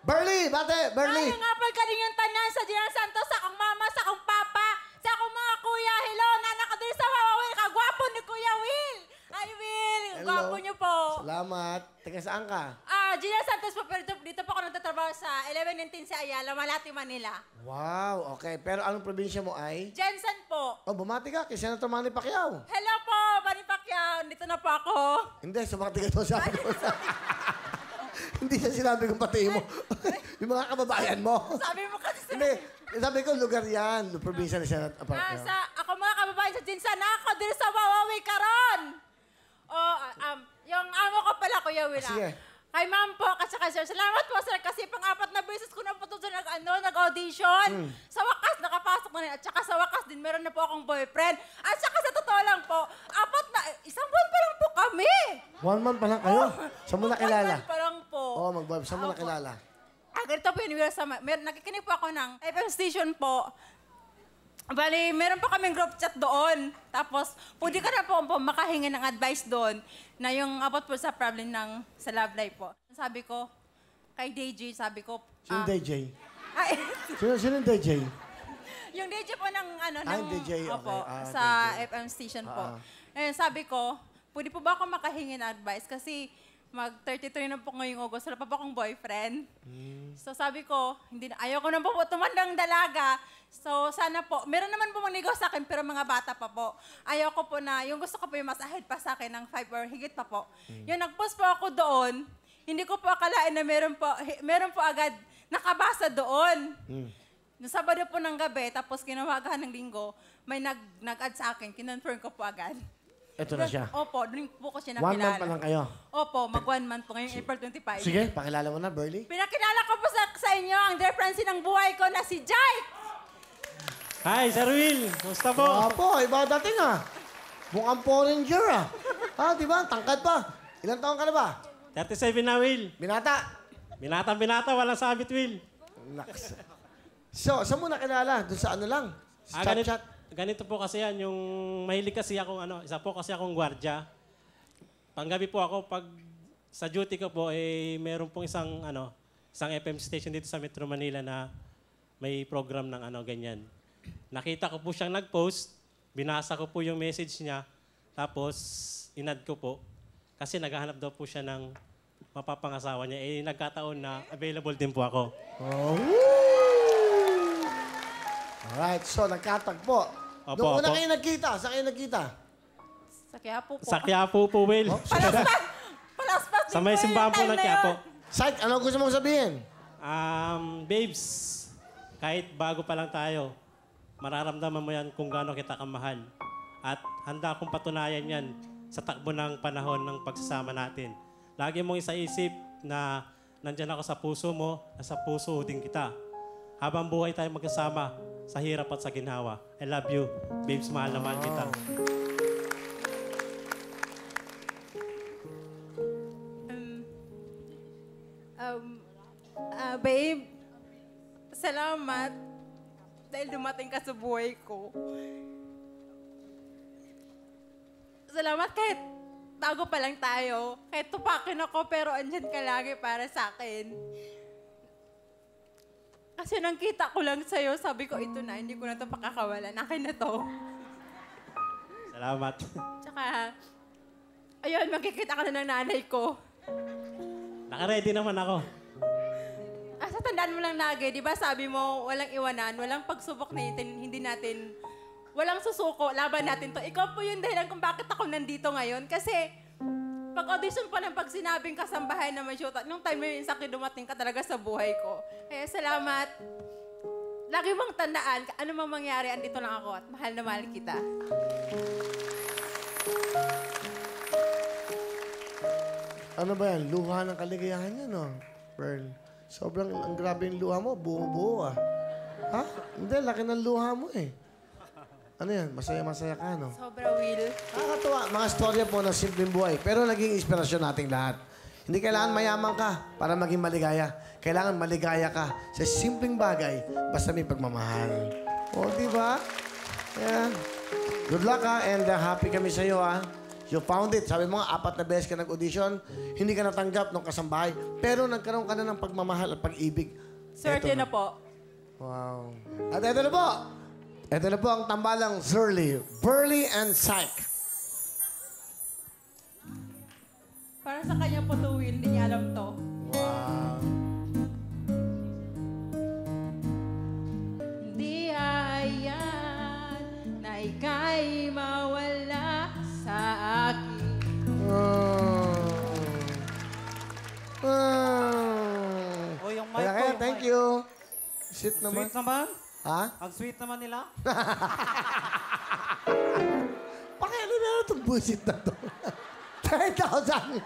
Berly! Bate! Berly! Ano nga po kaninyong tanan sa Gian Santos, sa akong mama, sa akong papa, sa akong mga kuya. Hello, nanak ko din sa Wawa Will. Kagwapo ni Kuya Will. Ay, Will. Gwapo niyo po. Salamat. Taga saan ka? Gian Santos po, pero dito po ako nagtatrabaho sa 1119 sa Ayala, Malati, Manila. Wow, okay. Pero anong probinsya mo ay? Jensen po. Oh, bumati ka kay Senator Manny Pacquiao. Hello po, Manny Pacquiao. Dito na po ako. Hindi, sumati ka to sa akin. Hindi siya sinabi kong pati mo. Yung mga kababayan mo. Sabi mo kasi sa... Hindi, sabi ko lugar yan. Probinsya ni Senator Pacquiao. Ako mga kababayan sa Jensen, ako din sa Wawawi karon. Yung amo ko pala, Kuya Will. Sige. Kay ma'am po, kasi sir. Salamat po, sir, kasi pang-apat na beses ko na po ito nag-audition. Sa wakas, nakapasok na rin. At saka sa wakas din, meron na po akong boyfriend. At saka sa totoo lang po, isang buwan pa lang po kami. 1 month pa lang kayo? Saan mo nakilala? 1 month pa lang po. Oo, mag-vibe. Saan mo nakilala? Ganito po yun, nakikinig po ako ng FM station po. Bali, meron po kaming group chat doon. Tapos, pwede ka na po makahingi ng advice doon na yung about po sa problem sa love life po. Sabi ko, kay DJ, sabi ko... Sino DJ? Ay, Sino DJ? yung DJ po ng DJ, okay. Opo, sa DJ. FM station po. Sabi ko, pwede po ba ako makahingi ng advice? Kasi mag-33 na po ngayong August, wala pa po akong boyfriend. So sabi ko, ayoko na po tumandang dalaga. So sana po, meron naman po manigaw sa akin, pero mga bata pa po. Ayoko po na, yung gusto ko po yung mas ahead pa sa akin ng 5 or higit pa po. Yung nag-post po ako doon, hindi ko po akalain na meron po agad nakabasa doon. Noong Sabado po ng gabi, tapos kinawagan ng Linggo, may nag-add sa akin, kinonfirm ko po agad. Ito na siya. Opo, doon po ko siya 1 nakilala. month pa lang kayo. Opo, mag-1 month po ngayong April 25. Sige, pakilala mo na, Burley. Pinakilala ko po sa inyo ang dear friend ng buhay ko na si Jai. Hi, Sir Will. Kumusta po? Apo, iba dating ah. Mukhang Power Ranger ah. Di ba? Tangkad pa. Ilang taon ka na ba? 37 na, Will. Binata. Binata, walang sabit, Will. Naks. So, saan mo nakilala? Doon sa ano lang? Sa chat. Ganito po kasi yan, yung mahilig kasi akong isa po kasi akong gwardya. Panggabi po ako, pag sa duty ko po, meron pong isang FM station dito sa Metro Manila na may program ng ganyan. Nakita ko po siyang nag-post, binasa ko po yung message niya, tapos inad ko po. Kasi naghahanap daw po siya ng mapapangasawa niya. Nagkataon na available din po ako. Oh. Alright, so nagkatagpo. Opo, Noong una opo. kayo nagkita, saan kayo nagkita? Sa Quiapo po. Sa Quiapo po, Will. Palaspas din Sa may po yung simbahan po time ng na Quiapo. yun. Site, ano gusto mong sabihin? Babes, kahit bago pa lang tayo, mararamdaman mo yan kung gaano kita kamahal. At handa akong patunayan yan sa takbo ng panahon ng pagsasama natin. Lagi mong isaisip na nandyan ako sa puso mo, nasa puso din kita. Habang buhay tayo magkasama sa hirap at sa ginhawa. I love you. Babes, mahal na mahal kita. Babe, salamat dahil dumating ka sa buhay ko. Salamat kahit bago pa lang tayo. Kahit tupakin ako, pero andyan ka lagi para sa akin. Kasi nang kita ko lang sa'yo, sabi ko, ito na, hindi ko na ito pakakawalan. Akin na to. Salamat. Tsaka, ayun, magkikita ka na ng nanay ko. Naka-ready naman ako. Sa tandaan mo lang lagi, di ba sabi mo, walang iwanan, walang pagsubok na hindi natin, walang susuko, laban natin to. Ikaw po yung dahilan kung bakit ako nandito ngayon. Kasi, pag-audition pa lang, pag sinabing kasambahay na may shoot, nung time na yun, sakit dumating ka talaga sa buhay ko. Kaya salamat. Lagi mong tandaan, ano mang mangyari, andito lang ako at mahal na mahal kita. Ano ba yan? Luha ng kaligayahan yan, no? Pearl. Sobrang ang grabe yung luha mo. Buo-buo, ah. Ha? Hindi, laki ng luha mo, eh. Ano yan? Masaya-masaya ka, no? Sobra, Will. Nakakatuwa. Mga storya po ng simpleng buhay. Pero naging inspirasyon nating lahat. Hindi kailangan mayaman ka para maging maligaya. Kailangan maligaya ka sa simpleng bagay basta may pagmamahal. O, di ba? Yan. Good luck, ha? And happy kami sa'yo, ha? You found it. Sabi mo nga, 4 na beses ka nag-audition, hindi ka natanggap ng kasambahay, pero nagkaroon ka na ng pagmamahal at pag-ibig. Swerte Eto na po. Wow. At ito na po. Ito na po ang tambalang Zurli, Burley, and Psych. Para sa kanya po to Will, hindi niya alam to. Wow. Hindi ayan na ika'y mawala sa akin. O, yung mic Kaya, ko, kaya, yung thank mic. you. Sweet naman. Sweet naman. Ha? Ang sweet naman nila. Pakialam na itong bullshit na to. 10,000.